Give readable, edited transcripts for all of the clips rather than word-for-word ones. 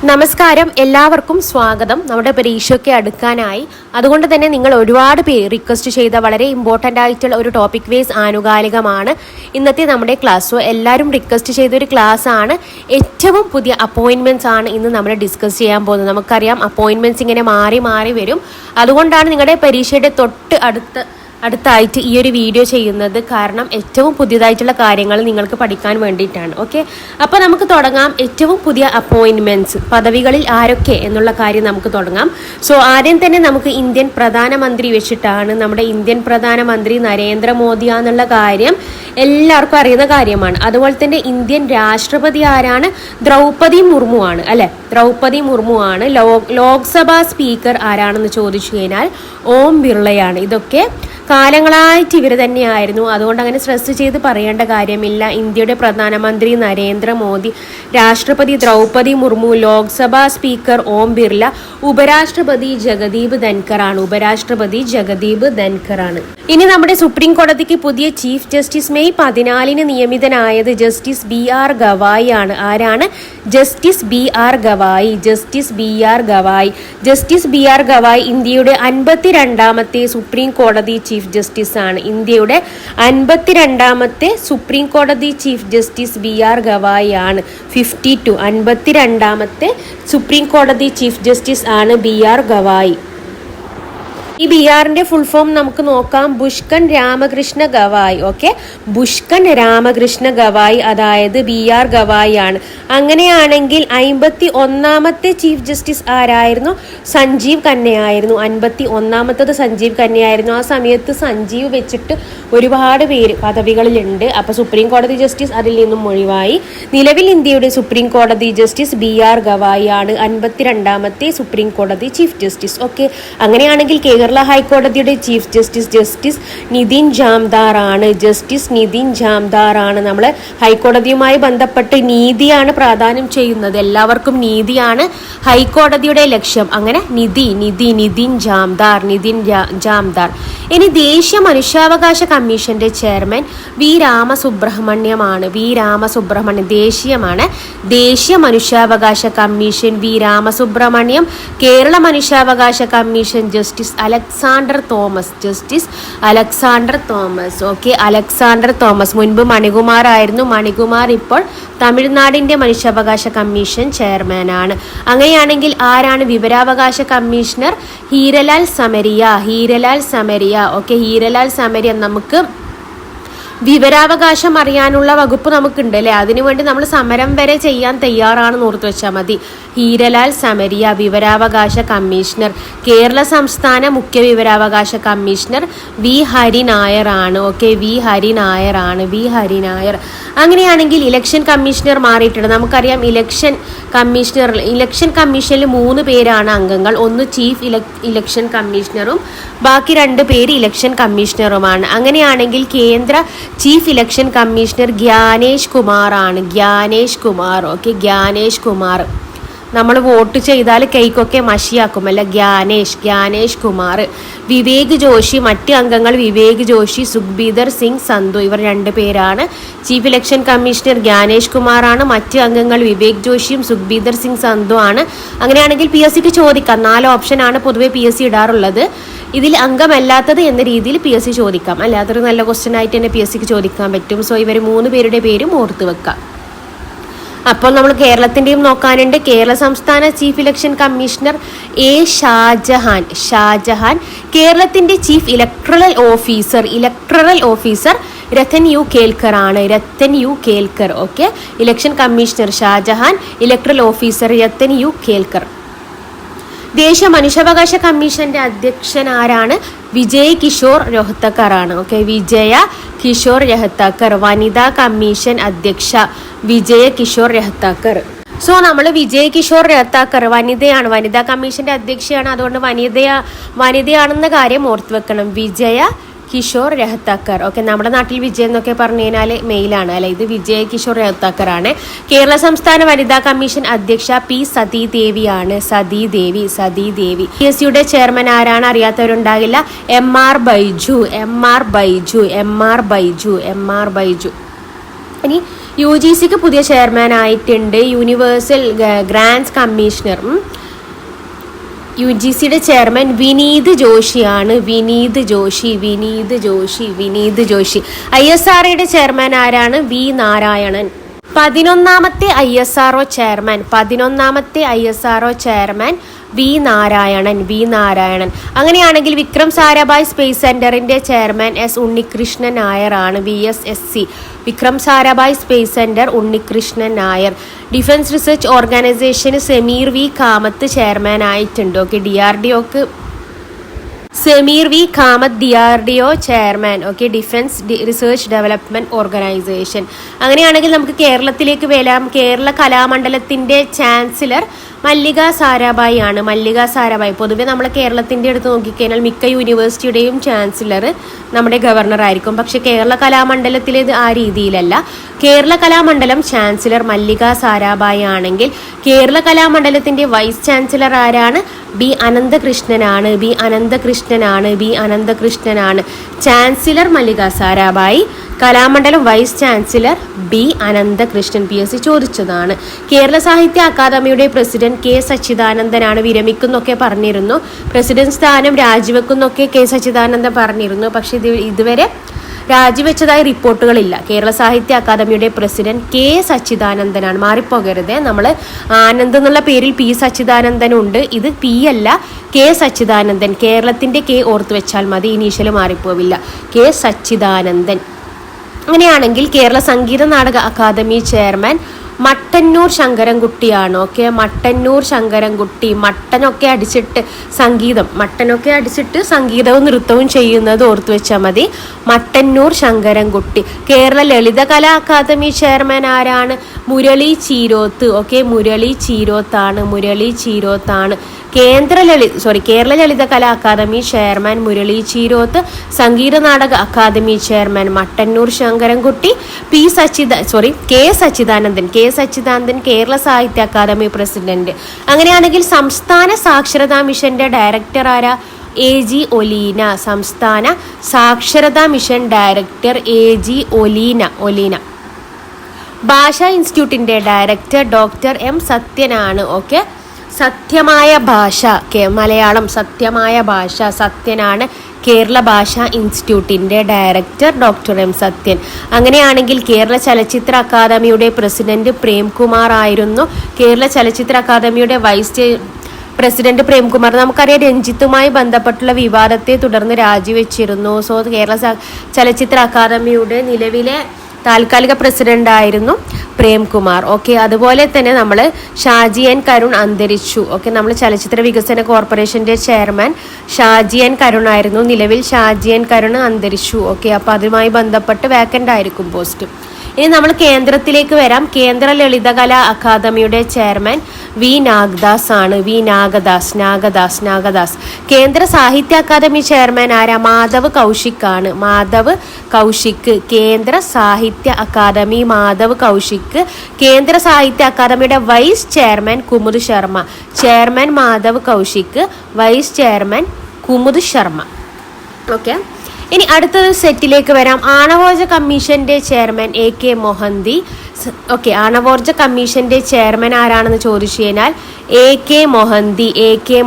നമസ്കാരം, എല്ലാവർക്കും സ്വാഗതം. നമ്മുടെ പരീക്ഷയൊക്കെ അടുക്കാനായി, അതുകൊണ്ട് തന്നെ നിങ്ങൾ ഒരുപാട് പേര് റിക്വസ്റ്റ് ചെയ്ത വളരെ ഇമ്പോർട്ടൻ്റ് ആയിട്ടുള്ള ഒരു ടോപ്പിക് വേസ് ആനുകാലികമാണ് ഇന്നത്തെ നമ്മുടെ ക്ലാസ്. സോ എല്ലാവരും റിക്വസ്റ്റ് ചെയ്തൊരു ക്ലാസ് ആണ്. ഏറ്റവും പുതിയ അപ്പോയിൻമെൻറ്റ്സ് ആണ് ഇന്ന് നമ്മൾ ഡിസ്കസ് ചെയ്യാൻ പോകുന്നത്. നമുക്കറിയാം അപ്പോയിൻമെൻറ്റ്സ് ഇങ്ങനെ മാറി മാറി വരും. അതുകൊണ്ടാണ് നിങ്ങളുടെ പരീക്ഷയുടെ അടുത്തായിട്ട് ഈ ഒരു വീഡിയോ ചെയ്യുന്നത്. കാരണം ഏറ്റവും പുതിയതായിട്ടുള്ള കാര്യങ്ങൾ നിങ്ങൾക്ക് പഠിക്കാൻ വേണ്ടിയിട്ടാണ്. ഓക്കെ, അപ്പോൾ നമുക്ക് തുടങ്ങാം. ഏറ്റവും പുതിയ അപ്പോയിൻമെൻറ്റ്സ്, പദവികളിൽ ആരൊക്കെ എന്നുള്ള കാര്യം നമുക്ക് തുടങ്ങാം. സോ ആദ്യം തന്നെ നമുക്ക് ഇന്ത്യൻ പ്രധാനമന്ത്രി വെച്ചിട്ടാണ്. നമ്മുടെ ഇന്ത്യൻ പ്രധാനമന്ത്രി നരേന്ദ്രമോദിയാന്നുള്ള കാര്യം എല്ലാവർക്കും അറിയുന്ന കാര്യമാണ്. അതുപോലെ തന്നെ ഇന്ത്യൻ രാഷ്ട്രപതി ആരാണ്? ദ്രൗപദി മുർമു ആണ്, അല്ലെ? ദ്രൗപദി മുർമു ആണ്. ലോക്സഭാ സ്പീക്കർ ആരാണെന്ന് ചോദിച്ചു കഴിഞ്ഞാൽ ഓം ബിർളയാണ്. ഇതൊക്കെ കാലങ്ങളായിട്ട് ഇവർ തന്നെയായിരുന്നു. അതുകൊണ്ട് അങ്ങനെ സ്ട്രെസ് ചെയ്ത് പറയേണ്ട കാര്യമില്ല. ഇന്ത്യയുടെ പ്രധാനമന്ത്രി നരേന്ദ്രമോദി, രാഷ്ട്രപതി ദ്രൗപദി മുർമു, ലോക്സഭാ സ്പീക്കർ ഓം ബിർള, ഉപരാഷ്ട്രപതി ജഗദീപ് ധൻകർ ആണ്. ഇനി നമ്മുടെ സുപ്രീം കോടതിക്ക് പുതിയ ചീഫ് ജസ്റ്റിസ് മെയ് 14 നിയമിതനായത് ജസ്റ്റിസ് BR ഗവായി ആണ്. ആരാണ്? Justice BR Gavai. Justice BR Gavai ഇന്ത്യയുടെ 52ാമത്തെ സുപ്രീം കോടതി ചീഫ് ജസ്റ്റിസ് ആണ്. ഇന്ത്യയുടെ 52ാമത്തെ സുപ്രീം കോടതി ചീഫ് ജസ്റ്റിസ് BR ഗവായി ആണ്. 52ാമത്തെ സുപ്രീം കോടതി ചീഫ് ജസ്റ്റിസ് ആണ് BR ഗവായി. ഈ BRന്റെ ഫുൾ ഫോം നമുക്ക് നോക്കാം. പുഷ്കൻ രാമകൃഷ്ണ ഗവായി. ഓക്കെ, പുഷ്കൻ രാമകൃഷ്ണ ഗവായി, അതായത് BR ഗവായി ആണ്. അങ്ങനെയാണെങ്കിൽ 51ാമത്തെ ചീഫ് ജസ്റ്റിസ് ആരായിരുന്നു? സഞ്ജീവ് ഖന്നയായിരുന്നു. 51ാമത്തത് സഞ്ജീവ് ഖന്നയായിരുന്നു. ആ സമയത്ത് സഞ്ജീവ് വെച്ചിട്ട് ഒരുപാട് പേര് പദവികളിലുണ്ട്. അപ്പൊ സുപ്രീം കോടതി ജസ്റ്റിസ് അതിൽ നിന്നും ഒഴിവായി. നിലവിൽ ഇന്ത്യയുടെ സുപ്രീം കോടതി ജസ്റ്റിസ് BR ഗവായി ആണ്. 52ാമത്തെ സുപ്രീം കോടതി ചീഫ് ജസ്റ്റിസ്. ഓക്കെ, അങ്ങനെയാണെങ്കിൽ കേരള ഹൈക്കോടതിയുടെ ചീഫ് ജസ്റ്റിസ് നിതിൻ ജാംദാർ ആണ്. നമ്മൾ ഹൈക്കോടതിയുമായി ബന്ധപ്പെട്ട് നീതിയാണ് പ്രാധാന്യം ചെയ്യുന്നത്. എല്ലാവർക്കും നീതിയാണ് ഹൈക്കോടതിയുടെ ലക്ഷ്യം. അങ്ങനെ നിതിൻ ജാംദാർ. ഇനി ദേശീയ മനുഷ്യാവകാശ കമ്മീഷന്റെ ചെയർമാൻ വി രാമസുബ്രഹ്മണ്യമാണ്. ദേശീയമാണ്. ദേശീയ മനുഷ്യാവകാശ കമ്മീഷൻ വി രാമസുബ്രഹ്മണ്യം. കേരള മനുഷ്യാവകാശ commission justice Alexander Thomas. Okay, Alexander Thomas. മുൻപ് മണികുമാർ ആയിരുന്നു. മണികുമാർ ഇപ്പോൾ തമിഴ്നാടിന്റെ മനുഷ്യാവകാശ കമ്മീഷൻ ചെയർമാൻ ആണ്. അങ്ങനെയാണെങ്കിൽ ആരാണ് വിവരാവകാശ കമ്മീഷണർ? ഹീരലാൽ സമരിയ. ഓക്കെ, ഹീരലാൽ സമരിയ. നമുക്ക് വിവരാവകാശം അറിയാനുള്ള വകുപ്പ് നമുക്കുണ്ട്, അല്ലെ? അതിനുവേണ്ടി നമ്മൾ സമരം വരെ ചെയ്യാൻ തയ്യാറാണെന്ന് ഓർത്തു വെച്ചാൽ മതി. ഹീരലാൽ സമരിയ, വിവരാവകാശ കമ്മീഷണർ. കേരള സംസ്ഥാന മുഖ്യ വിവരാവകാശ കമ്മീഷണർ വി ഹരിനായർ ആണ്. Okay, V Hari Nair. അങ്ങനെയാണെങ്കിൽ ഇലക്ഷൻ കമ്മീഷണർ മാറിയിട്ടുണ്ട്. നമുക്കറിയാം ഇലക്ഷൻ കമ്മീഷനിൽ 3 പേരാണ് അംഗങ്ങൾ. ഒന്ന് ചീഫ് ഇലക്ഷൻ കമ്മീഷണറും ബാക്കി 2 പേര് ഇലക്ഷൻ കമ്മീഷണറുമാണ്. അങ്ങനെയാണെങ്കിൽ കേന്ദ്ര chief election commissioner Gyanesh Kumar ആണ്. ഓക്കെ, ഗ്യാനേഷ് കുമാർ. നമ്മൾ വോട്ട് ചെയ്താൽ കൈക്കൊക്കെ മഷിയാക്കും, അല്ല? ഗ്യാനേഷ് കുമാർ. വിവേക് ജോഷി. മറ്റ് അംഗങ്ങൾ വിവേക് ജോഷി, സുഖ്ബീദർ സിംഗ് സന്ധു. ഇവർ 2 പേരാണ്. Chief election commissioner Gyanesh Kumar ആണ്. മറ്റ് അംഗങ്ങൾ വിവേക് ജോഷിയും സുഖ്ബീദർ സിംഗ് സന്ധു ആണ്. അങ്ങനെയാണെങ്കിൽ PSCക്ക് ചോദിക്കാം. 4 ഓപ്ഷനാണ് പൊതുവെ PSC ഇടാറുള്ളത്. ഇതിൽ അംഗമല്ലാത്തത് എന്ന രീതിയിൽ PSC ചോദിക്കാം. അല്ല, അതൊരു നല്ല ക്വസ്റ്റ്യൻ ആയിട്ട് തന്നെ PSCക്ക് ചോദിക്കാൻ പറ്റും. സോ ഇവർ 3 പേരുടെ പേരും ഓർത്ത് വെക്കാം. അപ്പോൾ നമ്മൾ കേരളത്തിൻ്റെയും നോക്കാനുണ്ട്. കേരള സംസ്ഥാന chief election commissioner A Shajahan. കേരളത്തിന്റെ chief electoral officer Rathan U Kelkar ആണ്. Okay, election commissioner Shajahan, electoral officer Rathan U Kelkar. ദേശീയ മനുഷ്യാവകാശ കമ്മീഷന്റെ അധ്യക്ഷൻ ആരാണ്? വിജയ് കിഷോർ രോഹ്തക്കർ ആണ്. ഓക്കെ, വനിതാ കമ്മീഷൻ അധ്യക്ഷ വിജയ കിഷോർ രോഹ്തക്കർ. സോ നമ്മൾ വിജയ് കിഷോർ രോഹ്തക്കർ വനിതയാണ്, വനിതാ കമ്മീഷന്റെ അധ്യക്ഷയാണ്. അതുകൊണ്ട് വനിതയാണെന്ന കാര്യം ഓർത്തു വെക്കണം. വിജയ കിഷോർ രോഹ്തക്കർ. ഓക്കെ, നമ്മുടെ നാട്ടിൽ വിജയ് എന്നൊക്കെ പറഞ്ഞു കഴിഞ്ഞാൽ മെയിലാണ്, അല്ലെ? ഇത് വിജയ് കിഷോർ രോഹ്തക്കർ ആണ്. കേരള സംസ്ഥാന വനിതാ കമ്മീഷൻ അധ്യക്ഷ P സതീദേവി ആണ്. PSCയുടെ ചെയർമാൻ ആരാണ്? അറിയാത്തവരുണ്ടാകില്ല. MR ബൈജു. ഇനി UGCക്ക് പുതിയ ചെയർമാൻ ആയിട്ടുണ്ട് യൂണിവേഴ്സൽ ഗ്രാൻസ് കമ്മീഷണർ. UGCയുടെ ചെയർമാൻ വിനീത് ജോഷിയാണ്. വിനീത് ജോഷി. ISROയുടെ ചെയർമാൻ ആരാണ്? വി നാരായണൻ. 11ാമത്തെ ISRO ചെയർമാൻ വി നാരായണൻ. അങ്ങനെയാണെങ്കിൽ വിക്രം സാരാഭായ് സ്പേസ് സെന്ററിന്റെ ചെയർമാൻ S ഉണ്ണികൃഷ്ണൻ നായർ ആണ്. VSSC Vikram Sarabhai space centre Unnikrishnan Nair. Defence research ഓർഗനൈസേഷന് സമീർ വി കാമത്ത് ചെയർമാൻ ആയിട്ടുണ്ട്. ഓക്കെ, DRDOക്ക് Sameer V Kamath DRDO chairman. Okay, defence research development organisation. അങ്ങനെയാണെങ്കിൽ നമുക്ക് കേരളത്തിലേക്ക് വരാം. കേരള കലാമണ്ഡലത്തിന്റെ ചാൻസലർ മല്ലിക സാരാഭായ് ആണ്. പൊതുവെ നമ്മൾ കേരളത്തിൻ്റെ അടുത്ത് നോക്കിക്കഴിഞ്ഞാൽ മിക്ക യൂണിവേഴ്സിറ്റിയുടെയും ചാൻസലർ നമ്മുടെ ഗവർണർ ആയിരിക്കും. പക്ഷെ കേരള കലാമണ്ഡലത്തിലേത് ആ രീതിയിലല്ല. കേരള കലാമണ്ഡലം ചാൻസലർ മല്ലിക സാരാഭായ് ആണെങ്കിൽ കേരള കലാമണ്ഡലത്തിന്റെ വൈസ് ചാൻസലർ ആരാണ്? ബി അനന്തകൃഷ്ണനാണ്. Chancellor Mallika Sarabhai, Kalamandalam vice chancellor B Ananthakrishnan. PSC ചോദിച്ചതാണ്. കേരള സാഹിത്യ അക്കാദമിയുടെ പ്രസിഡന്റ് K സച്ചിദാനന്ദനാണ്. വിരമിക്കുന്നൊക്കെ പറഞ്ഞിരുന്നു. പ്രസിഡന്റ് സ്ഥാനം രാജിവെക്കുന്നൊക്കെ K സച്ചിദാനന്ദൻ പറഞ്ഞിരുന്നു. പക്ഷെ ഇതുവരെ രാജിവെച്ചതായി റിപ്പോർട്ടുകളില്ല. കേരള സാഹിത്യ അക്കാദമിയുടെ പ്രസിഡന്റ് K സച്ചിദാനന്ദനാണ്. മാറിപ്പോകരുത്, നമ്മൾ ആനന്ദ് എന്നുള്ള പേരിൽ P സച്ചിദാനന്ദൻ ഉണ്ട്. ഇത് P അല്ല, K സച്ചിദാനന്ദൻ. കേരളത്തിന്റെ K ഓർത്തു വെച്ചാൽ മതി, ഇനീഷ്യൽ മാറിപ്പോവില്ല. K സച്ചിദാനന്ദൻ. അങ്ങനെയാണെങ്കിൽ കേരള സംഗീത നാടക അക്കാദമി ചെയർമാൻ മട്ടന്നൂർ ശങ്കരൻകുട്ടിയാണ്. ഓക്കെ, മട്ടന്നൂർ ശങ്കരൻകുട്ടി. മട്ടനൊക്കെ അടിച്ചിട്ട് സംഗീതവും നൃത്തവും ചെയ്യുന്നത് ഓർത്തു വെച്ചാൽ മതി. മട്ടന്നൂർ ശങ്കരൻകുട്ടി. കേരള ലളിതകലാ അക്കാദമി ചെയർമാൻ ആരാണ്? മുരളി ചീരോത്ത്. ഓക്കെ, മുരളി ചീരോത്താണ്. Kerala Lalithakala Akademi chairman Murali Cheeroth. Sangeetha Nataka Akademi chairman Mattannur Sankarankutty. K Satchidanandan. Kerala Sahitya Akademi president. അങ്ങനെയാണെങ്കിൽ സംസ്ഥാന സാക്ഷരതാ മിഷന്റെ ഡയറക്ടർ ആരാ? AG ഒലീന. സംസ്ഥാന സാക്ഷരതാ മിഷൻ ഡയറക്ടർ AG ഒലീന. ഭാഷാ ഇൻസ്റ്റിറ്റ്യൂട്ടിന്റെ ഡയറക്ടർ ഡോക്ടർ M സത്യനാണ്. ഓക്കെ, സത്യമായ ഭാഷ, മലയാളം സത്യമായ ഭാഷ, സത്യനാണ് കേരള ഭാഷാ ഇൻസ്റ്റിറ്റ്യൂട്ടിന്റെ ഡയറക്ടർ ഡോക്ടർ M സത്യൻ. അങ്ങനെയാണെങ്കിൽ കേരള ചലച്ചിത്ര അക്കാദമിയുടെ പ്രസിഡന്റ് പ്രേംകുമാർ ആയിരുന്നു. കേരള ചലച്ചിത്ര അക്കാദമിയുടെ വൈസ് പ്രസിഡന്റ് പ്രേംകുമാർ. നമുക്കറിയാം, രഞ്ജിത്തുമായി ബന്ധപ്പെട്ടുള്ള വിവാദത്തെ തുടർന്ന് രാജിവെച്ചിരുന്നു. സോ കേരള ചലച്ചിത്ര അക്കാദമിയുടെ നിലവിലെ താൽക്കാലിക പ്രസിഡന്റ് ആയിരുന്നു പ്രേംകുമാർ. ഓക്കെ, അതുപോലെ തന്നെ നമ്മൾ ഷാജി N കരുൺ അന്തരിച്ചു. ഓക്കെ, നമ്മൾ ചലച്ചിത്ര വികസന കോർപ്പറേഷന്റെ ചെയർമാൻ ഷാജി N കരുൺ ആയിരുന്നു. നിലവിൽ ഷാജി N കരുൺ അന്തരിച്ചു. ഓക്കെ, അപ്പോൾ അതുമായി ബന്ധപ്പെട്ട് വേക്കൻ്റ് ആയിരിക്കും പോസ്റ്റ്. ഇനി നമ്മൾ കേന്ദ്രത്തിലേക്ക് വരാം. കേന്ദ്ര ലളിതകലാ അക്കാദമിയുടെ ചെയർമാൻ വി നാഗദാസ് ആണ്. നാഗദാസ്. കേന്ദ്ര സാഹിത്യ അക്കാദമി ചെയർമാൻ ആരാ? മാധവ് കൗശിക് ആണ്. കേന്ദ്ര സാഹിത്യ അക്കാദമി മാധവ് കൗശിക്. കേന്ദ്ര സാഹിത്യ അക്കാദമിയുടെ vice chairman Kumud Sharma. Chairman Madhav Kaushik, vice chairman Kumud Sharma. Okay, ഇനി അടുത്തൊരു സെറ്റിലേക്ക് വരാം. ആണവോർജ കമ്മീഷന്റെ ചെയർമാൻ AK മൊഹന്തി. ഓക്കെ, ആണവോർജ കമ്മീഷന്റെ ചെയർമാൻ ആരാണെന്ന് ചോദിച്ചു കഴിഞ്ഞാൽ AK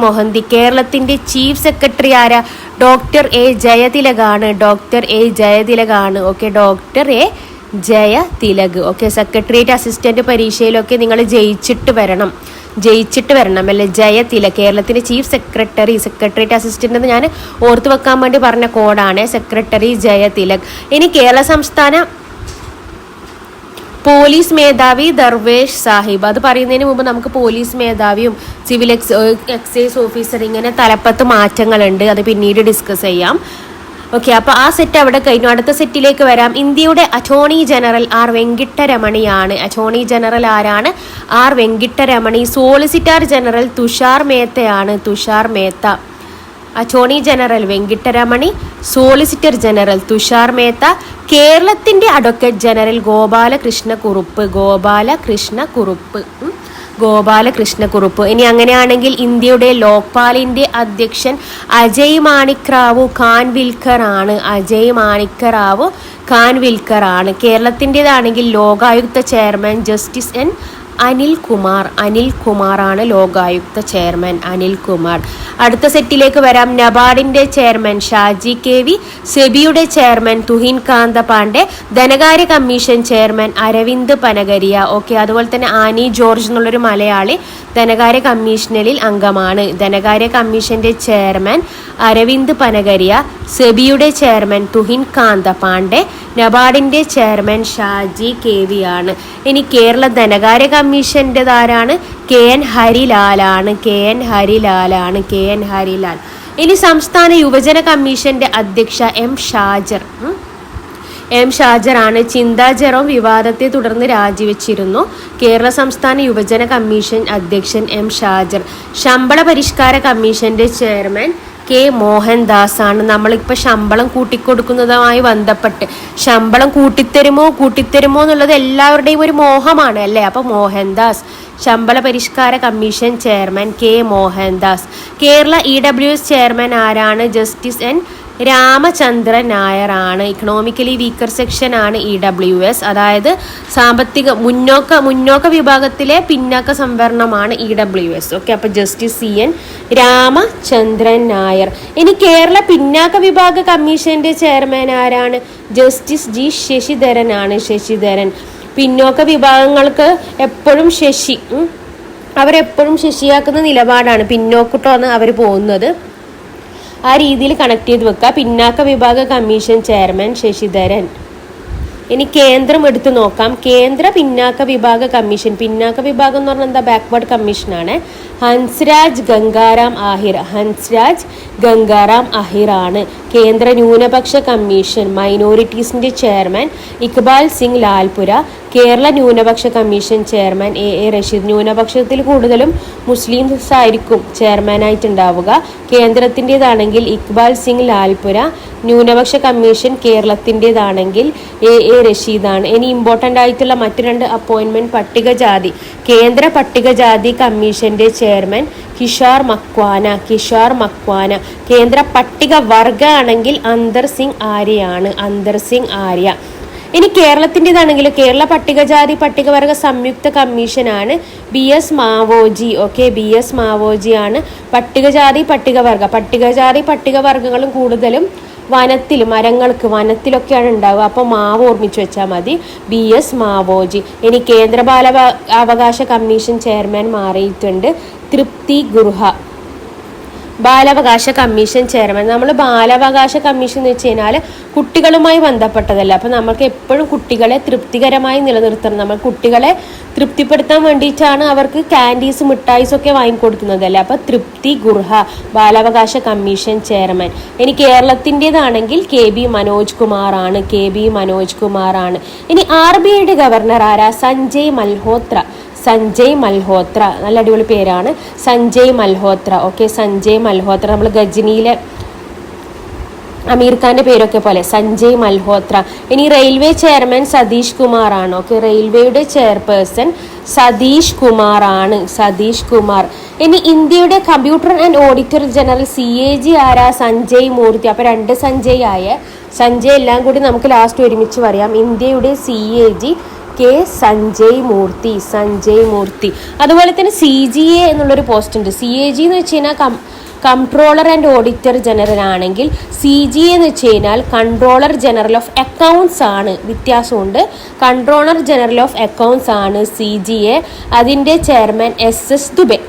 മൊഹന്തി. കേരളത്തിന്റെ ചീഫ് സെക്രട്ടറി ആരാ? ഡോക്ടർ A ജയതിലകാണ്. Okay, doctor A Jayathilak. Okay, secretariat assistant പരീക്ഷയിലൊക്കെ നിങ്ങൾ ജയിച്ചിട്ട് വരണം അല്ലെ? ജയതിലക്. കേരളത്തിന്റെ ചീഫ് സെക്രട്ടേറിയറ്റ് അസിസ്റ്റന്റ് എന്ന് ഞാൻ ഓർത്തു വെക്കാൻ വേണ്ടി പറഞ്ഞ കോഡാണ്. സെക്രട്ടറി ജയതിലക്. ഇനി കേരള സംസ്ഥാന പോലീസ് മേധാവി ദർവേഷ് സാഹിബ്. അത് പറയുന്നതിന് മുമ്പ് നമുക്ക് പോലീസ് മേധാവിയും സിവിൽ എക്സൈസ് ഓഫീസർ ഇങ്ങനെ തലപ്പത്ത് മാറ്റങ്ങളുണ്ട്. അത് പിന്നീട് ഡിസ്കസ് ചെയ്യാം. ഓക്കെ, അപ്പോൾ ആ സെറ്റ് അവിടെ കഴിഞ്ഞു. അടുത്ത സെറ്റിലേക്ക് വരാം. ഇന്ത്യയുടെ അറ്റോർണി ജനറൽ R വെങ്കിട്ടരമണിയാണ്. അറ്റോർണി ജനറൽ ആരാണ്? R Venkataramani. Solicitor general Tushar മേത്തയാണ്. Attorney general Venkataramani, solicitor general Tushar Mehta. കേരളത്തിന്റെ അഡ്വക്കേറ്റ് ജനറൽ ഗോപാലകൃഷ്ണ കുറുപ്പ്. ഗോപാലകൃഷ്ണക്കുറുപ്പ്. ഇനി അങ്ങനെയാണെങ്കിൽ ഇന്ത്യയുടെ ലോക്പാലിന്റെ അധ്യക്ഷൻ അജയ് മാണിക് റാവു ഖാൻവിൽക്കർ ആണ്. അജയ് മാണിക് റാവു ഖാൻവിൽക്കർ ആണ്. കേരളത്തിൻ്റെതാണെങ്കിൽ Lokayukta chairman justice N Anilkumar ആണ് ലോകായുക്ത ചെയർമാൻ. അനിൽകുമാർ. അടുത്ത സെറ്റിലേക്ക് വരാം. നബാർഡിന്റെ ചെയർമാൻ ഷാജി KV, സെബിയുടെ ചെയർമാൻ തുഹിൻ കാന്ത പാണ്ഡെ, ധനകാര്യ commission chairman Arvind Panagariya. Okay, അതുപോലെ തന്നെ ആനി ജോർജ് എന്നുള്ളൊരു മലയാളി ധനകാര്യ കമ്മീഷനിൽ അംഗമാണ്. ധനകാര്യ കമ്മീഷന്റെ chairman Arvind Panagariya, സെബിയുടെ chairman Tuhin Kanta Pandey, നബാർഡിന്റെ chairman Shaji KV ആണ്. ഇനി കേരള ധനകാര്യ കമ്മീഷൻ്റെതാരാണ്? KN ഹരിലാലാണ്. ഇനി സംസ്ഥാന യുവജന കമ്മീഷന്റെ അധ്യക്ഷ എം ഷാജർ ആണ്. ചിന്താ ജെറോം വിവാദത്തെ തുടർന്ന് രാജിവെച്ചിരുന്നു. കേരള സംസ്ഥാന യുവജന കമ്മീഷൻ അധ്യക്ഷൻ എം ഷാജർ. ശമ്പള പരിഷ്കാര കമ്മീഷന്റെ ചെയർമാൻ K മോഹൻദാസ് ആണ്. നമ്മളിപ്പോൾ ശമ്പളം കൂട്ടിക്കൊടുക്കുന്നതുമായി ബന്ധപ്പെട്ട് ശമ്പളം കൂട്ടിത്തരുമോ എന്നുള്ളത് എല്ലാവരുടെയും ഒരു മോഹമാണ് അല്ലേ? അപ്പോൾ മോഹൻദാസ്. ശമ്പള പരിഷ്കാര commission chairman K Mohandas. Kerala EWS chairman ആരാണ്? ജസ്റ്റിസ് N രാമചന്ദ്രൻ നായർ ആണ്. ഇക്കണോമിക്കലി വീക്കർ സെക്ഷൻ ആണ് EWS, അതായത് സാമ്പത്തിക മുന്നോക്ക വിഭാഗത്തിലെ പിന്നാക്ക സംവരണമാണ് EWS. ഓക്കെ, അപ്പോൾ ജസ്റ്റിസ് CN രാമചന്ദ്രൻ നായർ. ഇനി കേരള പിന്നാക്ക വിഭാഗ കമ്മീഷന്റെ ചെയർമാൻ ആരാണ്? ജസ്റ്റിസ് G ശശിധരൻ ആണ്. ശശിധരൻ. പിന്നോക്ക വിഭാഗങ്ങൾക്ക് എപ്പോഴും അവരെപ്പോഴും ശശിയാക്കുന്ന നിലപാടാണ്. പിന്നോക്കിട്ടാണ് അവർ പോകുന്നത്. ആ രീതിയിൽ കണക്ട് ചെയ്ത് വെക്കുക. പിന്നാക്ക വിഭാഗ കമ്മീഷൻ ചെയർമാൻ ശശിധരൻ. ഇനി കേന്ദ്രം എടുത്തു നോക്കാം. കേന്ദ്ര പിന്നാക്ക വിഭാഗ കമ്മീഷൻ, പിന്നാക്ക വിഭാഗം എന്ന് പറഞ്ഞാൽ എന്താ? ബാക്ക്വേർഡ് കമ്മീഷനാണ്. ഹൻസ്രാജ് ഗംഗാറാം അഹിർ ആണ്. കേന്ദ്ര ന്യൂനപക്ഷ കമ്മീഷൻ മൈനോറിറ്റീസിന്റെ ചെയർമാൻ ഇക്ബാൽ സിംഗ് ലാൽപുര. കേരള ന്യൂനപക്ഷ കമ്മീഷൻ ചെയർമാൻ A റഷീദ്. ന്യൂനപക്ഷത്തിൽ കൂടുതലും മുസ്ലിംസ് ആയിരിക്കും ചെയർമാനായിട്ടുണ്ടാവുക. കേന്ദ്രത്തിൻ്റെതാണെങ്കിൽ ഇക്ബാൽ സിംഗ് ലാൽപുര. ന്യൂനപക്ഷ കമ്മീഷൻ കേരളത്തിൻ്റെതാണെങ്കിൽ A റഷീദാണ്. ഇനി ഇമ്പോർട്ടൻ്റ് ആയിട്ടുള്ള മറ്റു 2 അപ്പോയിൻമെൻറ്റ് പട്ടികജാതി. കേന്ദ്ര പട്ടികജാതി കമ്മീഷന്റെ ചെയർമാൻ കിഷോർ മക്വാന. കേന്ദ്ര പട്ടിക വർഗ ആണെങ്കിൽ അന്തർ സിംഗ് ആര്യ. ഇനി കേരളത്തിൻ്റെതാണെങ്കിൽ കേരള പട്ടികജാതി പട്ടികവർഗ സംയുക്ത കമ്മീഷനാണ് BS Maoji. Okay, BS Maoji ആണ്. പട്ടികജാതി പട്ടികവർഗങ്ങളും കൂടുതലും വനത്തിലൊക്കെയാണ് ഉണ്ടാവുക. അപ്പോൾ മാവ് ഓർമ്മിച്ച് വെച്ചാൽ മതി. BS മാവോജി. ഇനി കേന്ദ്ര ബാലാവകാശ കമ്മീഷൻ ചെയർമാൻ മാറിയിട്ടുണ്ട് തൃപ്തി ഗുർഹ. ബാലാവകാശ കമ്മീഷൻ ചെയർമാൻ. നമ്മൾ ബാലാവകാശ കമ്മീഷൻ എന്ന് വെച്ച് കഴിഞ്ഞാൽ കുട്ടികളുമായി ബന്ധപ്പെട്ടതല്ല. അപ്പോൾ നമുക്ക് എപ്പോഴും കുട്ടികളെ തൃപ്തികരമായി നിലനിർത്തണം. നമ്മൾ കുട്ടികളെ തൃപ്തിപ്പെടുത്താൻ വേണ്ടിയിട്ടാണ് അവർക്ക് ക്യാൻഡീസ് മിഠായിസ് ഒക്കെ വാങ്ങിക്കൊടുക്കുന്നതല്ല. അപ്പോൾ തൃപ്തി ഗുർഹ ബാലാവകാശ കമ്മീഷൻ ചെയർമാൻ. ഇനി കേരളത്തിൻ്റെതാണെങ്കിൽ KB മനോജ് കുമാർ ആണ്. ഇനി RBIയുടെ ഗവർണർ ആരാ? സഞ്ജയ് മൽഹോത്ര. നല്ല അടിപൊളി പേരാണ്, സഞ്ജയ് മൽഹോത്ര. ഓക്കെ, സഞ്ജയ് മൽഹോത്ര. നമ്മൾ ഗജനിയിലെ അമീർ ഖാന്റെ പേരൊക്കെ പോലെ സഞ്ജയ് മൽഹോത്ര. ഇനി റെയിൽവേ ചെയർമാൻ സതീഷ് കുമാർ ആണ്. ഓക്കെ, റെയിൽവേയുടെ ചെയർപേഴ്സൺ സതീഷ് കുമാർ. ഇനി ഇന്ത്യയുടെ computer and auditor general CAG ആരാ? സഞ്ജയ് മൂർത്തി. അപ്പോൾ 2 സഞ്ജയ് എല്ലാം കൂടി നമുക്ക് ലാസ്റ്റ് ഒരുമിച്ച് പറയാം. ഇന്ത്യയുടെ CAG സഞ്ജയ് മൂർത്തി. അതുപോലെ തന്നെ CGA എന്നുള്ളൊരു പോസ്റ്റ് ഉണ്ട്. CAG എന്ന് വെച്ച് കഴിഞ്ഞാൽ കൺട്രോളർ ആൻഡ് ഓഡിറ്റർ ജനറൽ ആണെങ്കിൽ CGA എന്ന് വെച്ച് കഴിഞ്ഞാൽ കൺട്രോളർ ജനറൽ ഓഫ് അക്കൗണ്ട്സ് ആണ്. വ്യത്യാസമുണ്ട്. കൺട്രോളർ ജനറൽ ഓഫ് അക്കൗണ്ട്സ് ആണ് CGA. അതിൻ്റെ ചെയർമാൻ SS ദുബെ.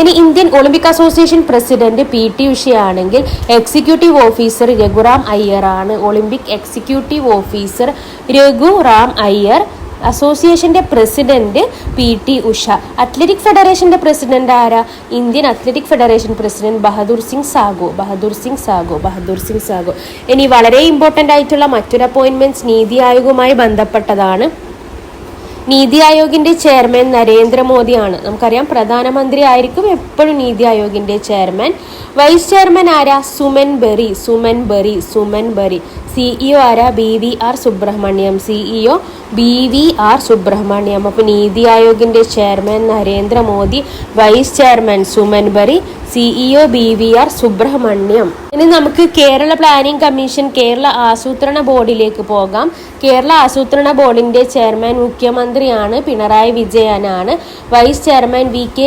ഇനി Indian Olympic association president PT ഉഷയാണെങ്കിൽ എക്സിക്യൂട്ടീവ് ഓഫീസർ രഘുറാം അയ്യർ ആണ്. Olympic executive officer Raghuram Iyer. അസോസിയേഷന്റെ പ്രസിഡന്റ് PT ഉഷ. അത്ലറ്റിക് ഫെഡറേഷന്റെ പ്രസിഡന്റ് ആരാ? Indian athletic federation president Bahadur Singh Sagoo. ഇനി വളരെ ഇമ്പോർട്ടൻ്റ് ആയിട്ടുള്ള മറ്റൊരു അപ്പോയിൻമെന്റ്സ് നീതി ആയോഗുമായി ബന്ധപ്പെട്ടതാണ്. നീതി ആയോഗിന്റെ ചെയർമാൻ നരേന്ദ്രമോദിയാണ്. നമുക്കറിയാം പ്രധാനമന്ത്രി ആയിരിക്കും എപ്പോഴും നീതി ആയോഗിന്റെ ചെയർമാൻ. വൈസ് ചെയർമാൻ ആരാ? സുമൻ ബറി. CEO ആരാ? BVR Subrahmanyam. CEO BVR Subrahmanyam. അപ്പോൾ നീതി ആയോഗിന്റെ chairman Narendra Modi, vice chairman Suman Bery, CEO BVR Subrahmanyam. ഇനി നമുക്ക് കേരള പ്ലാനിംഗ് കമ്മീഷൻ, കേരള ആസൂത്രണ ബോർഡിലേക്ക് പോകാം. കേരള ആസൂത്രണ ബോർഡിന്റെ ചെയർമാൻ മുഖ്യമന്ത്രിയാണ്, പിണറായി വിജയനാണ്. വൈസ് ചെയർമാൻ VK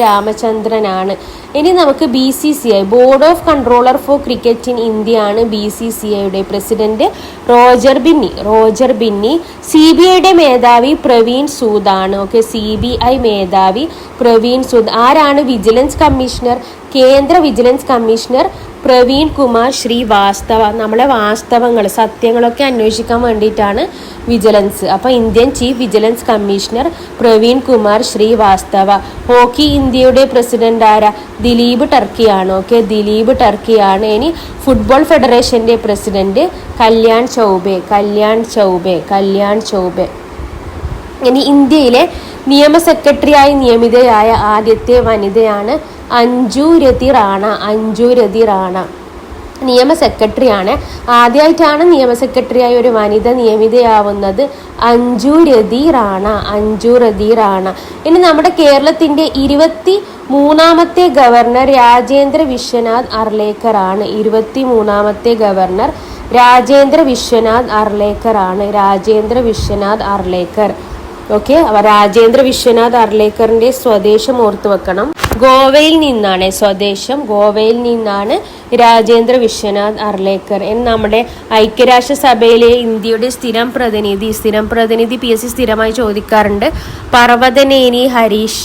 രാമചന്ദ്രനാണ്. ഇനി നമുക്ക് BCCI, board of controller for cricket in India ആണ് BCCIയുടെ പ്രസിഡന്റ് റോജർ ബിന്നി. CBIയുടെ മേധാവി പ്രവീൺ സൂദ് ആണ്. CBI മേധാവി പ്രവീൺ സൂദ്. ആരാണ് വിജിലൻസ് കമ്മീഷണർ? കേന്ദ്ര വിജിലൻസ് കമ്മീഷണർ പ്രവീൺ കുമാർ ശ്രീവാസ്തവ. നമ്മളെ വാസ്തവങ്ങൾ, സത്യങ്ങളൊക്കെ അന്വേഷിക്കാൻ വേണ്ടിയിട്ടാണ് വിജിലൻസ്. അപ്പോൾ Indian chief vigilance commissioner Praveen Kumar Srivastava. Hockey ഇന്ത്യയുടെ പ്രസിഡന്റ് ആരാ? ദിലീപ് ടർക്കിയാണ്. ഇനി ഫുട്ബോൾ ഫെഡറേഷന്റെ പ്രസിഡന്റ് കല്യാൺ ചൗബെ. ഇനി ഇന്ത്യയിലെ നിയമ സെക്രട്ടറിയായി നിയമിതയായ ആദ്യത്തെ വനിതയാണ് അഞ്ജു രതി റാണ. നിയമ സെക്രട്ടറിയാണ്. ആദ്യമായിട്ടാണ് നിയമ സെക്രട്ടറിയായി ഒരു വനിത നിയമിതയാവുന്നത്. അഞ്ജു രതി റാണ. ഇനി നമ്മുടെ കേരളത്തിന്റെ 23ാമത്തെ ഗവർണർ രാജേന്ദ്ര വിശ്വനാഥ് അർലേക്കർ ആണ്. 23ാമത്തെ ഗവർണർ രാജേന്ദ്ര വിശ്വനാഥ് അർലേക്കർ. ഓക്കെ, അപ്പോൾ രാജേന്ദ്ര വിശ്വനാഥ് അർലേക്കറിന്റെ സ്വദേശം ഓർത്തു വെക്കണം. ഗോവയിൽ നിന്നാണ് രാജേന്ദ്ര വിശ്വനാഥ് അർലേക്കർ. നമ്മുടെ ഐക്യരാഷ്ട്രസഭയിലെ ഇന്ത്യയുടെ സ്ഥിരം പ്രതിനിധി PSC സ്ഥിരമായി ചോദിക്കാറുണ്ട്, പർവതനേനി ഹരീഷ്.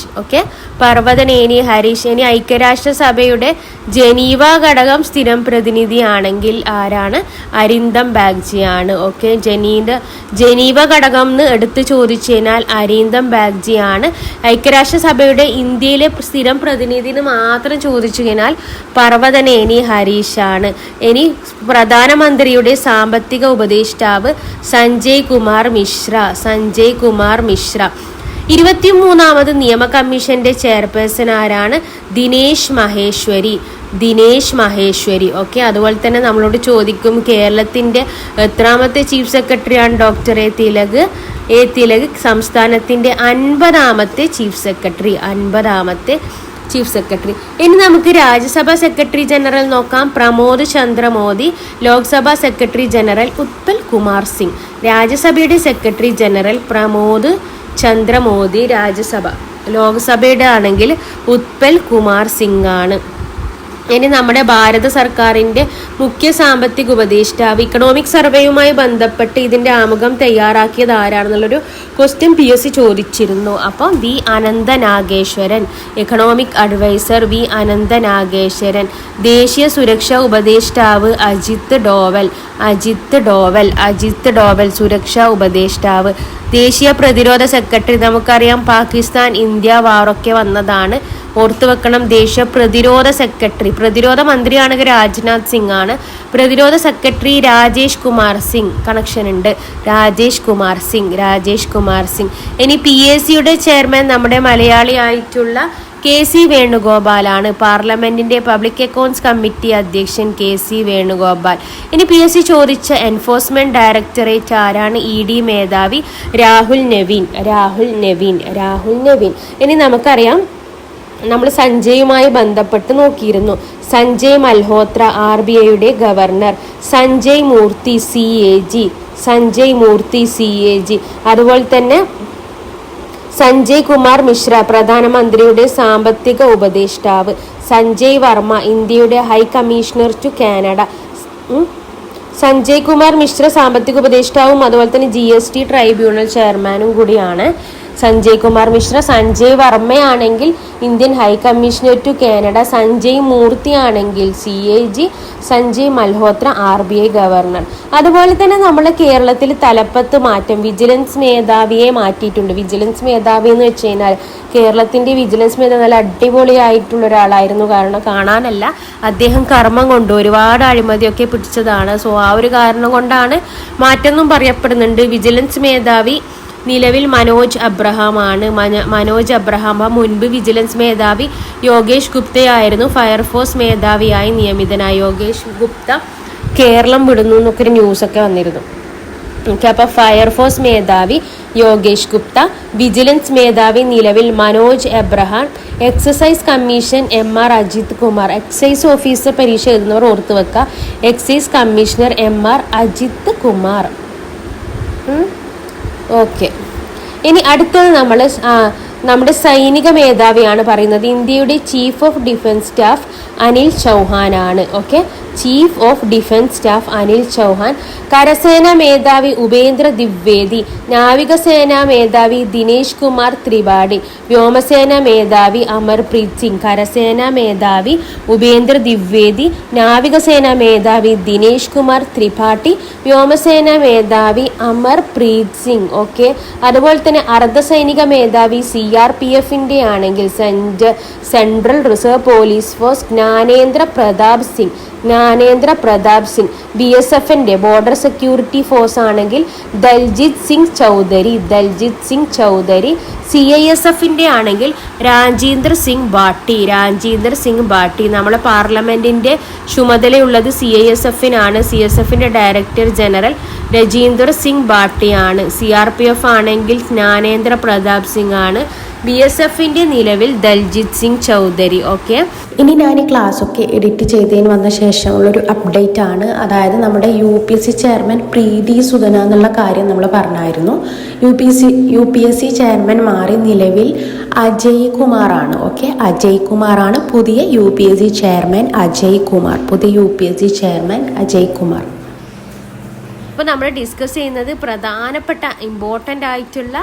ഇനി ഐക്യരാഷ്ട്രസഭയുടെ ജനീവ ഘടകം സ്ഥിരം പ്രതിനിധിയാണെങ്കിൽ ആരാണ്? അരിന്ദം ബാഗ്ജിയാണ്. ജനീവ ഘടകം എന്ന് എടുത്ത് ചോദിച്ചു കഴിഞ്ഞാൽ അരിന്ദം ബാഗ്ജിയാണ്. ഐക്യരാഷ്ട്രസഭയുടെ ഇന്ത്യയിലെ സ്ഥിരം പ്രതിനിധിന് മാത്രം ചോദിച്ചു കഴിഞ്ഞാൽ പർവതനേനി ഹരീഷാണ്. ഇനി പ്രധാനമന്ത്രിയുടെ സാമ്പത്തിക ഉപദേഷ്ടാവ് സഞ്ജയ് കുമാർ മിശ്ര. 23ാമത് നിയമ കമ്മീഷന്റെ ചെയർപേഴ്സൺ ആരാണ്? ദിനേശ് മഹേശ്വരി. ഓക്കെ, അതുപോലെ തന്നെ നമ്മളോട് ചോദിക്കും കേരളത്തിന്റെ എത്രാമത്തെ ചീഫ് സെക്രട്ടറിയാണ്? Doctor A Tilak. സംസ്ഥാനത്തിന്റെ 50ാമത്തെ ചീഫ് സെക്രട്ടറി. ഇനി നമുക്ക് രാജ്യസഭാ സെക്രട്ടറി ജനറൽ നോക്കാം. പ്രമോദ് ചന്ദ്ര മോദി. Lok Sabha secretary general Utpal Kumar Singh. രാജ്യസഭയുടെ സെക്രട്ടറി ജനറൽ പ്രമോദ് ചന്ദ്ര മോദി. ലോക്സഭയുടെ ആണെങ്കിൽ ഉത്പൽ കുമാർ സിംഗ് ആണ്. ഇനി നമ്മുടെ ഭാരത സർക്കാരിന്റെ മുഖ്യ സാമ്പത്തിക ഉപദേഷ്ടാവ്, ഇക്കണോമിക് സർവേയുമായി ബന്ധപ്പെട്ട് ഇതിന്റെ ആമുഖം തയ്യാറാക്കിയത് ആരാണെന്നുള്ളൊരു ക്വസ്റ്റ്യൻ PSC ചോദിച്ചിരുന്നു. അപ്പം V Ananthanageswaran. Economic adviser V Ananthanageswaran. ദേശീയ സുരക്ഷാ ഉപദേഷ്ടാവ് അജിത് ഡോവൽ സുരക്ഷാ ഉപദേഷ്ടാവ്. ദേശീയ പ്രതിരോധ സെക്രട്ടറി, നമുക്കറിയാം പാകിസ്ഥാൻ ഇന്ത്യ വാറൊക്കെ വന്നതാണ്, ഓർത്തു വെക്കണം. ദേശീയ പ്രതിരോധ മന്ത്രിയാണ് രാജ്നാഥ് സിംഗ് ആണ്. പ്രതിരോധ സെക്രട്ടറി രാജേഷ് കുമാർ സിംഗ്. കണക്ഷൻ ഉണ്ട്, രാജേഷ് കുമാർ സിംഗ്. ഇനി PSCയുടെ ചെയർമാൻ നമ്മുടെ മലയാളി ആയിട്ടുള്ള KC വേണുഗോപാലാണ്. പാർലമെന്റിന്റെ പബ്ലിക് അക്കൗണ്ട്സ് കമ്മിറ്റി അധ്യക്ഷൻ KC വേണുഗോപാൽ. ഇനി PSC ചോദിച്ച എൻഫോഴ്സ്മെന്റ് ഡയറക്ടറേറ്റ് ആരാണ്? ED മേധാവി രാഹുൽ നവീൻ. ഇനി നമുക്കറിയാം, നമ്മൾ സഞ്ജയുമായി ബന്ധപ്പെട്ട് നോക്കിയിരുന്നു. സഞ്ജയ് മൽഹോത്ര RBIയുടെ ഗവർണർ. സഞ്ജയ് മൂർത്തി CAG. അതുപോലെ തന്നെ സഞ്ജയ് കുമാർ മിശ്ര പ്രധാനമന്ത്രിയുടെ സാമ്പത്തിക ഉപദേഷ്ടാവ്. സഞ്ജയ് വർമ്മ ഇന്ത്യയുടെ high commissioner to Canada. Sanjay Kumar Mishra സാമ്പത്തിക ഉപദേഷ്ടാവും അതുപോലെ തന്നെ GST ട്രൈബ്യൂണൽ ചെയർമാനും കൂടിയാണ്. സഞ്ജയ് കുമാർ മിശ്ര. സഞ്ജയ് വർമ്മയാണെങ്കിൽ Indian high commissioner to Canada. Sanjay Murthy ആണെങ്കിൽ CAG. Sanjay Malhotra RBI governor. അതുപോലെ തന്നെ നമ്മുടെ കേരളത്തിൽ തലപ്പത്ത് മാറ്റം, വിജിലൻസ് മേധാവിയെ മാറ്റിയിട്ടുണ്ട്. വിജിലൻസ് മേധാവി എന്ന് വെച്ച് കഴിഞ്ഞാൽ കേരളത്തിൻ്റെ വിജിലൻസ് മേധാവി നല്ല അടിപൊളിയായിട്ടുള്ള ഒരാളായിരുന്നു. കാരണം കാണാനല്ല, അദ്ദേഹം കർമ്മം കൊണ്ട് ഒരുപാട് അഴിമതിയൊക്കെ പിടിച്ചതാണ്. സോ ആ ഒരു കാരണം കൊണ്ടാണ് മാറ്റമെന്നും പറയപ്പെടുന്നുണ്ട്. വിജിലൻസ് മേധാവി നിലവിൽ മനോജ് അബ്രഹാം ആണ്. മനോജ് അബ്രഹാം. മുൻപ് വിജിലൻസ് മേധാവി യോഗേഷ് ഗുപ്തയായിരുന്നു ഫയർഫോഴ്സ് മേധാവിയായി നിയമിതനായി. യോഗേഷ് ഗുപ്ത കേരളം വിടുന്നു എന്നൊക്കെ ഒരു ന്യൂസൊക്കെ വന്നിരുന്നു. ഓക്കെ, അപ്പോൾ ഫയർഫോഴ്സ് മേധാവി യോഗേഷ് ഗുപ്ത, വിജിലൻസ് മേധാവി നിലവിൽ Manoj Abraham, excise commission MR Ajith Kumar. Excise officer പരീക്ഷ എഴുതുന്നവർ ഓർത്തു വെക്കുക, excise commissioner MR Ajith Kumar. Okay, ഇനി അടുത്തത് നമ്മുടെ സൈനിക മേധാവിയാണ് പറയുന്നത്. ഇന്ത്യയുടെ chief of defence staff Anil Chauhan ആണ്. Okay, chief of defence staff Anil Chauhan. കരസേനാ മേധാവി ഉപേന്ദ്ര ദ്വിവേദി. നാവികസേനാ മേധാവി ദിനേശ് കുമാർ ത്രിപാഠി. വ്യോമസേനാ മേധാവി അമർപ്രീത് സിംഗ്. കരസേനാ മേധാവി ഉപേന്ദ്ര ദ്വിവേദി. നാവികസേനാ മേധാവി ദിനേശ് കുമാർ ത്രിപാഠി. വ്യോമസേനാ മേധാവി അമർപ്രീത് സിംഗ്. ഓക്കെ, അതുപോലെ തന്നെ അർദ്ധസൈനിക മേധാവി CRPFന്റെ ആണെങ്കിൽ central reserve police force Gyanendra Pratap Singh. BSFന്റെ ബോർഡർ സെക്യൂരിറ്റി ഫോഴ്സ് ആണെങ്കിൽ ദൽജിത് സിംഗ് ചൗധരി. CISFന്റെ ആണെങ്കിൽ രാജീന്ദർ സിംഗ് ബാട്ടി. നമ്മളെ പാർലമെന്റിന്റെ ചുമതലയുള്ളത് CISFനാണ്. CSFന്റെ ഡയറക്ടർ ജനറൽ രജീന്ദർ സിംഗ് ബാട്ടിയാണ്. CRPF ആണെങ്കിൽ ജ്ഞാനേന്ദ്ര പ്രതാപ് സിംഗ് ആണ്. BSFന്റെ നിലവിൽ ദൽജിത് സിംഗ് ചൗധരി. ഓക്കെ, ഇനി ഞാൻ ഈ ക്ലാസ്സൊക്കെ എഡിറ്റ് ചെയ്തതിന് വന്ന ശേഷമുള്ളൊരു അപ്ഡേറ്റ് ആണ്. അതായത് നമ്മുടെ UPSC ചെയർമാൻ പ്രീതി സുധന എന്നുള്ള കാര്യം നമ്മൾ പറഞ്ഞായിരുന്നു. UPSC ചെയർമാൻ മാറി നിലവിൽ അജയ് കുമാറാണ്. ഓക്കെ, അജയ് കുമാറാണ് പുതിയ UPSC ചെയർമാൻ. അജയ് കുമാർ. അപ്പോൾ നമ്മൾ ഡിസ്കസ് ചെയ്യുന്നത് പ്രധാനപ്പെട്ട ഇമ്പോർട്ടൻ്റ് ആയിട്ടുള്ള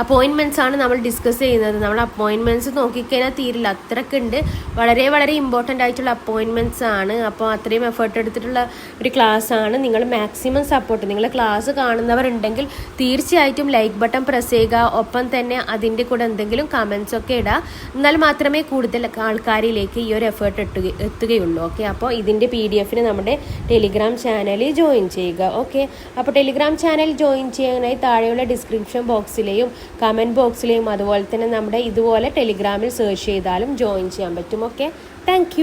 അപ്പോയിൻമെൻറ്റ്സ് ആണ് നമ്മൾ ഡിസ്കസ് ചെയ്യുന്നത്. നമ്മൾ അപ്പോയിൻമെൻറ്റ്സ് നോക്കിക്കഴിഞ്ഞാൽ തീരില്ല, അത്രയ്ക്കുണ്ട്. വളരെ വളരെ ഇമ്പോർട്ടൻ്റ് ആയിട്ടുള്ള അപ്പോയിൻമെൻറ്റ്സ് ആണ്. അപ്പോൾ അത്രയും എഫേർട്ട് എടുത്തിട്ടുള്ള ഒരു ക്ലാസ് ആണ്. നിങ്ങൾ മാക്സിമം സപ്പോർട്ട്, നിങ്ങൾ ക്ലാസ് കാണുന്നവരുണ്ടെങ്കിൽ തീർച്ചയായിട്ടും ലൈക്ക് ബട്ടൺ പ്രസ് ചെയ്യുക. ഒപ്പം തന്നെ അതിൻ്റെ കൂടെ എന്തെങ്കിലും കമൻസ് ഒക്കെ ഇടുക. എന്നാൽ മാത്രമേ കൂടുതൽ ആൾക്കാരിലേക്ക് ഈ ഒരു എഫേർട്ട് എത്തുകയുള്ളൂ. ഓക്കെ, അപ്പോൾ ഇതിൻ്റെ PDF നമ്മുടെ ടെലിഗ്രാം ചാനലിൽ ജോയിൻ ചെയ്യുക. ഓക്കെ, അപ്പോൾ ടെലിഗ്രാം ചാനൽ ജോയിൻ ചെയ്യാനായി താഴെയുള്ള ഡിസ്ക്രിപ്ഷൻ ബോക്സിലെയും കമൻറ്റ് ബോക്സിലെയും അതുപോലെ തന്നെ നമ്മുടെ ഇതുപോലെ ടെലിഗ്രാമിൽ സെർച്ച് ചെയ്താലും ജോയിൻ ചെയ്യാൻ പറ്റും. Okay, thank